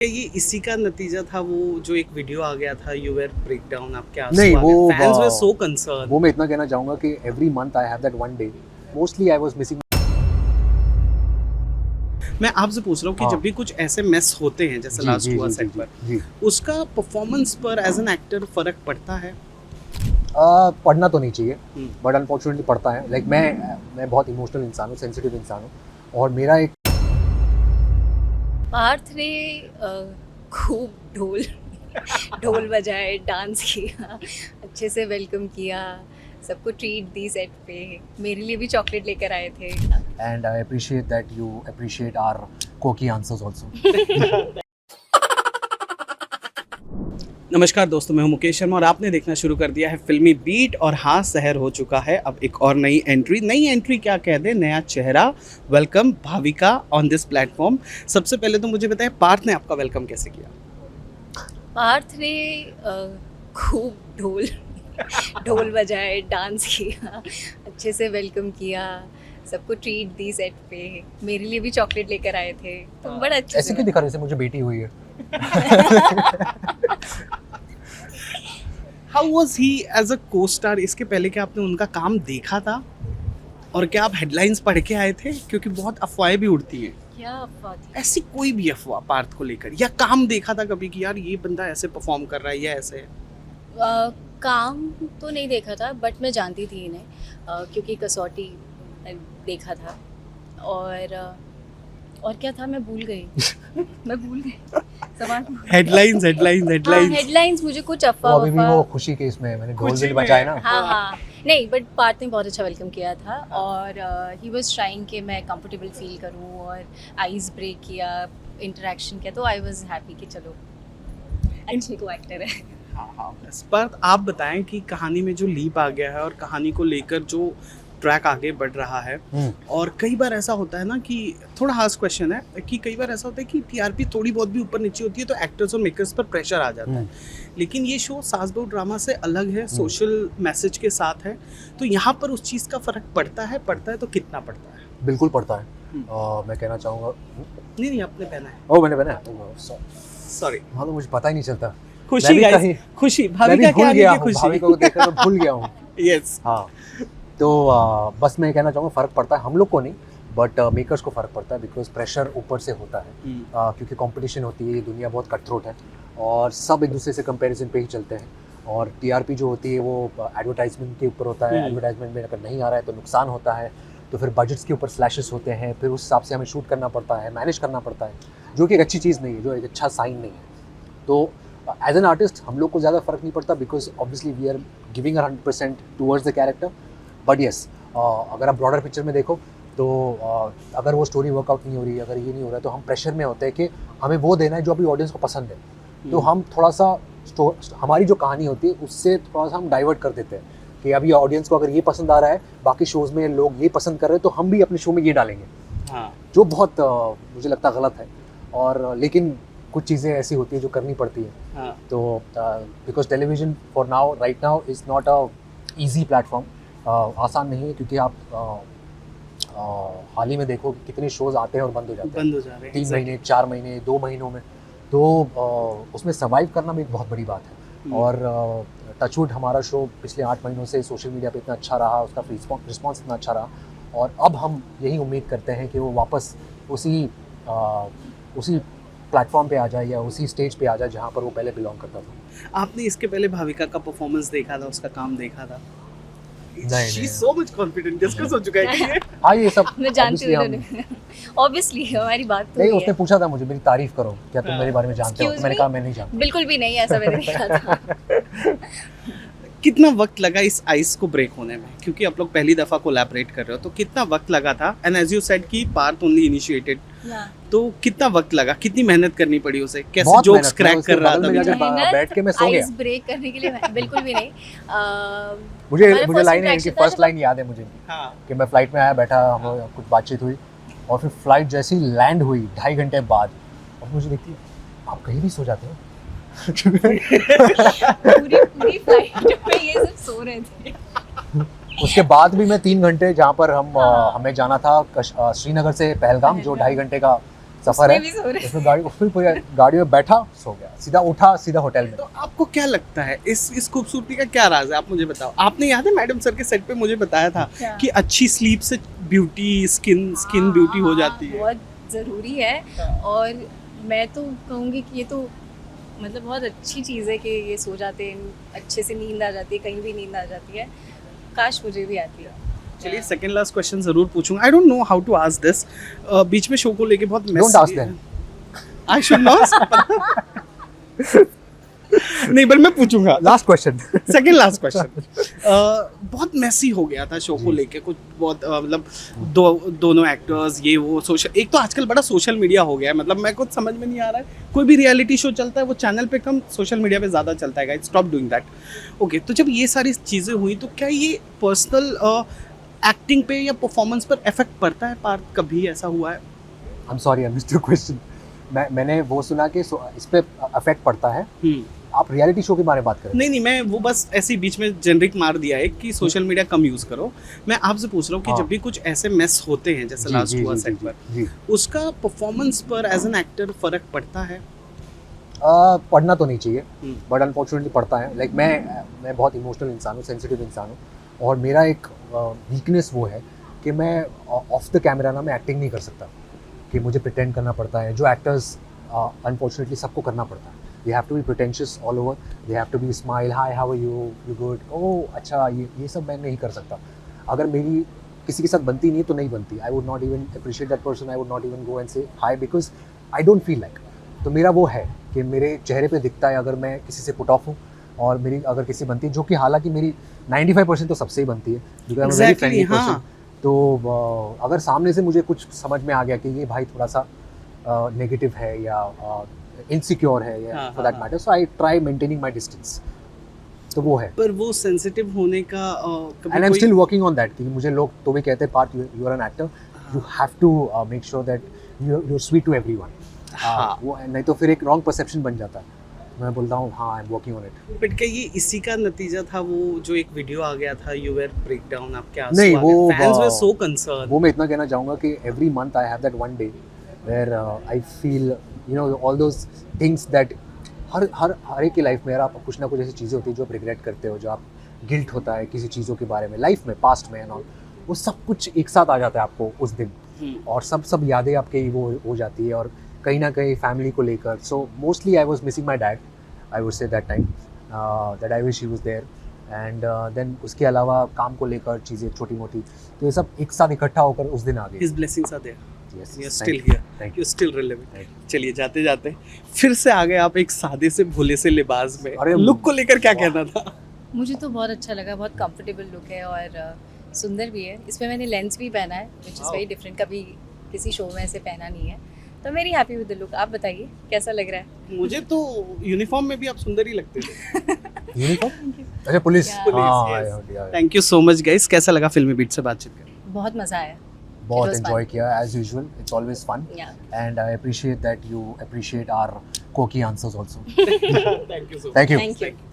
ये इसी का नतीजा था वो जो एक वीडियो आ गया था यू वेयर ब्रेकडाउन आपके नहीं आंसू आ वो गए फैंस वर सो कंसर्न। वो मैं इतना कहना चाहूँगा कि every month I have that one day mostly I was missing. मैं आपसे पूछ रहा हूँ कि हाँ जब भी कुछ ऐसे मेस होते हैं जैसे जी लास्ट जी हुआ जी जी सेट जी पर जी उसका परफॉर्मेंस पर एज एन एक्टर फर्क पड़ता है। पढ़ना तो नहीं चाहिए हम्म, बट अनफॉर्चुनेटली पढ़ता है। लाइक मैं बहुत इमोशनल इंसान हूँ, सेंसिटिव इंसान हूँ और मेरा एक पार्थ ने खूब ढोल ढोल बजाए, डांस किया, अच्छे से वेलकम किया, सबको ट्रीट दी सेट पे। मेरे लिए भी चॉकलेट लेकर आए थे। And I appreciate that you appreciate our cocky answers also. नमस्कार दोस्तों, मैं हूं मुकेश शर्मा और आपने देखना शुरू कर दिया है फिल्मी बीट। और हाँ, शहर हो चुका है अब एक और नई एंट्री क्या कह दे, नया चेहरा। Welcome Bhavika on this platform. सबसे पहले तो मुझे बताएं पार्थ ने आपका वेलकम कैसे किया। पार्थ ने खूब ढोल बजाए, डांस किया, अच्छे से वेलकम किया, सबको ट्रीट दी सेट पे। मेरे लिए भी चॉकलेट लेकर आए थे, तो बड़ा अच्छे ऐसे क्यों दिखा रहे थे मुझे बेटी हुई है? How was he as a costar? इसके पहले क्या आपने उनका काम देखा था और क्या आप हेडलाइंस पढ़ के आए थे? क्योंकि बहुत अफवाहें भी उड़ती हैं। क्या अफवाह थी? ऐसी कोई भी अफवाह पार्थ को लेकर या काम देखा था कभी कि यार ये बंदा ऐसे परफॉर्म कर रहा है या ऐसे है? काम तो नहीं देखा था बट मैं जानती थी इन्हें, क्योंकि कसौटी देखा था। और क्या था, मैं भूल गई। सवाल हेडलाइंस मुझे कुछ वो अफवाह अभी भी वो खुशी के इसमें मैंने ढोल खुशी भी में। बजाए ना। हाँ नहीं, बट पार्थ ने बहुत अच्छा वेलकम किया था और ही वाज ट्राइंग कि मैं कंफर्टेबल फील करूँ, और आइस ब्रेक किया, इंटरेक्शन किया, तो आई वाज हैप्पी कि चलो अच्छी को एक्टर है। हाँ बस। पर आप बताएं कि कहानी में जो लीप आ गया है और कहानी को लेकर जो ट्रैक आगे बढ़ रहा है, और कई बार ऐसा होता है ना कि थोड़ा हार्श क्वेश्चन है कि कई बार ऐसा होता है कि टीआरपी थोड़ी बहुत भी ऊपर नीचे होती है तो एक्टर्स और मेकर्स पर प्रेशर आ जाता है। लेकिन ये शो सास बहू ड्रामा से अलग है, सोशल मैसेज के साथ है, तो यहाँ पर उस चीज़ का फर्क पड़ता है तो कितना पड़ता है? बिल्कुल पड़ता है। मैं कहना चाहूँगा नहीं आपने पहना है। ओ मैंने पहना है, सॉरी। हाँ तो मुझे पता ही नहीं चलता। खुशी गाइस, खुशी भाविका क्या है, खुशी भाविका को देखकर मैं भूल गया हूँ। यस। हाँ तो बस मैं कहना चाहूँगा फ़र्क पड़ता है, हम लोग को नहीं बट मेकर्स को फ़र्क पड़ता है, बिकॉज प्रेशर ऊपर से होता है। क्योंकि कंपटीशन होती है, ये दुनिया बहुत कटथ्रोट है और सब एक दूसरे से कंपैरिजन पे ही चलते हैं। और टीआरपी जो होती है वो एडवर्टाइजमेंट के ऊपर होता है। एडवर्टाइजमेंट में अगर नहीं आ रहा है तो नुकसान होता है, तो फिर बजट्स के ऊपर स्लैशेस होते हैं, फिर उस हिसाब से हमें शूट करना पड़ता है, मैनेज करना पड़ता है, जो कि एक अच्छी चीज़ नहीं है, जो एक अच्छा साइन नहीं है। तो एज एन आर्टिस्ट हम लोग को ज़्यादा फ़र्क नहीं पड़ता, because obviously we are giving 100% towards the character. But yes, अगर आप ब्रॉडर पिक्चर में देखो तो अगर वो स्टोरी वर्कआउट नहीं हो रही है, अगर ये नहीं हो रहा है, तो हम प्रेशर में होते हैं कि हमें वो देना है जो अभी ऑडियंस को पसंद है। तो हम थोड़ा सा हमारी जो कहानी होती है उससे थोड़ा सा हम डाइवर्ट कर देते हैं कि अभी ऑडियंस को अगर ये पसंद आ रहा है, बाकी शोज़ में लोग ये पसंद कर रहे हैं, तो हम भी अपने शो में ये डालेंगे। हाँ। जो बहुत मुझे लगता गलत है। और लेकिन कुछ चीज़ें ऐसी होती है जो करनी पड़ती है। हाँ। तो because television for now right now is not a easy platform. आसान नहीं है, क्योंकि आप हाल ही में देखो कि कितने शोज़ आते हैं और बंद हो जाते हैं। 3 महीने 4 महीने 2 महीनों में, तो उसमें सर्वाइव करना भी एक बहुत बड़ी बात है। और टचवुड हमारा शो पिछले 8 महीनों से सोशल मीडिया पे इतना अच्छा रहा, उसका रिस्पॉन्स इतना अच्छा रहा, और अब हम यही उम्मीद करते हैं कि वो वापस उसी प्लेटफॉर्म पे आ जाए या उसी स्टेज पे आ जाए जहाँ पर वो पहले बिलोंग करता था। आपने इसके पहले भाविका का परफॉर्मेंस देखा था, उसका काम देखा था? नहीं। so much confident, डिस्कस हो चुका है कि ये हाँ ये सब मैं जानती हूँ, ऑब्वियसली हमारी बात तो नहीं, हुई उसने है। पूछा था मुझे, मेरी तारीफ करो, क्या तुम मेरे बारे में जानते हो? Excuse तो मैंने me? कहा मैं नहीं जानता। बिल्कुल भी नहीं, ऐसा मैंने नहीं कहा था। कितना वक्त लगा इस आइस को ब्रेक होने में? क्योंकि आप लोग पहली दफा कोलैबोरेट कर रहे हो, तो कितना वक्त लगा था? एंड एज यू सेड कि पार्थ ओनली इनिशिएटेड, तो कितना वक्त लगा, कितनी मेहनत करनी पड़ी उसे, कैसे बहुत जोक्स मेहनत, क्रैक मैं उसके कर रहा बगल में था? जाके मेहनत, बैठ के मैं सो गया। आइस ब्रेक करने के लिए बिल्कुल भी नहीं। मुझे हमारा first लाइन है, interaction इनकी था फर्स्ट जब- लाइन याद है मुझे हाँ। कि मैं फ्लाइट में आया, बैठा, हम लोग कुछ बातचीत हुई, और फिर फ्लाइट जैसी लैंड हुई 2.5 घंटे बाद, और मुझे देखती, आप कहीं भी सो जाते हो? पूरी फ्लाइट में ये सब सो रहे थे। उसके बाद भी मैं 3 घंटे, जहाँ पर हम हाँ। हमें जाना था श्रीनगर से पहलगाम, जो 2.5 घंटे का सफर उसमें भी सो है, रहे। उसमें पूरी गाड़ी में बैठा सो गया, सीधा उठा सीधा होटल में। तो आपको क्या लगता है इस खूबसूरती का क्या राज है, आप मुझे बताओ। आपने याद है मैडम सर के सेट पे मुझे बताया था क्या? कि अच्छी स्लीप से ब्यूटी स्किन ब्यूटी हो जाती है। बहुत ज़रूरी है। और मैं तो कहूँगी कि ये तो मतलब बहुत अच्छी चीज़ है कि ये सो जाते हैं, अच्छे से नींद आ जाती है, कहीं भी नींद आ जाती है। काश मुझे भी आती है। चलिए सेकंड लास्ट क्वेश्चन जरूर पूछूंगा। I don't know how to ask this. बीच में शो को लेके बहुत Don't ask them. I should not. नहीं पर मैं पूछूंगा। Last question. Second last question. बहुत मैसी हो गया था शो को लेके, कुछ बहुत मतलब दोनों एक्टर्स ये वो सोशल, एक तो आजकल बड़ा सोशल मीडिया हो गया है, मतलब मैं कुछ समझ में नहीं आ रहा है। कोई भी रियलिटी शो चलता है वो चैनल पे कम, सोशल मीडिया पे ज़्यादा चलता है। Guys stop doing that. Okay, तो जब ये सारी चीज़ें हुई तो क्या ये पर्सनल एक्टिंग पे या परफॉर्मेंस पर इफेक्ट पड़ता है? पार्थ, कभी ऐसा हुआ है? I am sorry, I missed your question. मैंने वो सुना कि इस पे अफेक्ट पड़ता है। आप रियलिटी शो के बारे में बात करें? नहीं, मैं वो बस ऐसे ही बीच में जेनरिक मार दिया है कि सोशल मीडिया कम यूज़ करो। मैं आपसे पूछ रहा हूँ कि हाँ। जब भी कुछ ऐसे मेस होते हैं जैसे लास्ट हुआ सेट पर, जी। उसका परफॉर्मेंस पर एज एन एक्टर फर्क पड़ता है? पढ़ना तो नहीं चाहिए, हम्म। बट अनफॉर्चुनेटली पढ़ता है। लाइक मैं बहुत इमोशनल इंसान हूँ, सेंसिटिव इंसान हूँ, और मेरा एक वीकनेस वो है कि मैं ऑफ द कैमरा ना मैं एक्टिंग नहीं कर सकता, कि मुझे प्रिटेंड करना पड़ता है, जो एक्टर्स अनफॉर्चुनेटली सबको करना पड़ता है। They have to be pretentious all over, they have to be smile, hi how are you good, oh अच्छा, ये सब मैं नहीं कर सकता। अगर मेरी किसी के साथ बनती नहीं तो नहीं बनती। I would not even appreciate that person, I would not even go and say hi, because I don't feel like. तो मेरा वो है कि मेरे चेहरे पे दिखता है अगर मैं किसी से पुट ऑफ हूँ, और मेरी अगर किसी बनती है, जो कि हालांकि मेरी 95% तो सबसे ही बनती है, because I am very friendly person. तो अगर सामने से मुझे कुछ समझ में आ गया कि ये भाई थोड़ा सा नेगेटिव है या इनसिक्योर है या for that matter, so I try maintaining my distance. तो वो है। पर वो सेंसिटिव होने का कभी and I am still working on that, कि मुझे लोग तो भी कहते हैं Parth you are an actor, you have to make sure that you are sweet to everyone. वो नहीं तो फिर एक रॉन्ग परसेप्शन बन जाता है। मैं बोलता हूँ हाँ, I am working on it. But क्या ये इसी का नतीजा था वो जो एक वीडियो आ गया था, यू वेयर ब्रेकडाउन, आपके आंसू नहीं, आ गए, वो फैंस वर सो कंसर्न। वो मैं इतना कहना चाहूँगा कि every month I have that one day where I feel you know all those things that हर एक की लाइफ में यार आप कुछ ना कुछ ऐसी चीज़ें होती है जो आप रिग्रेट करते हो, जो आप गिल्ट होता है किसी चीज़ों के बारे में लाइफ में, पास्ट में एंड ऑल, वो सब कुछ एक साथ आ जाता है आपको उस दिन, और सब यादें आपके वो हो जाती है, और कहीं ना कहीं फैमिली को लेकर। So mostly I was missing my dad, I would say that time that I wish he was there, and then उसके अलावा काम को लेकर चीज़ें छोटी मोटी, तो ये सब एक साथ इकट्ठा होकर उस दिन आ गई। His blessings are there, Yes, you are thank still you, here, thank you still relevant. Thank चलिए जाते जाते फिर से आ गए आप एक सादे से भोले से लिबास में। अरे, लुक को लेकर क्या कहना था? मुझे तो बहुत अच्छा लगा, बहुत कंफर्टेबल लुक है और सुंदर भी है। इसमें मैंने लेंस भी पहना है, विच इज़ वेरी डिफरेंट, कभी किसी शो में ऐसे पहना नहीं है। तो मेरी हैप्पी विद द लुक। आप बताइए कैसा लग रहा है? मुझे तो यूनिफॉर्म में भी आप सुंदर ही लगते थे। यूनिफॉर्म? अच्छा, पुलिस। Yeah. हाँ, thank you so much guys. कैसा लगा फिल्मी बीट से बातचीत करके? बहुत मज़ा आया। बहुत was fun. एंजॉय किया as usual, it's always fun, Yeah. And I appreciate that you appreciate our cocky answers also. Thank you so much. Thank you. Thank you.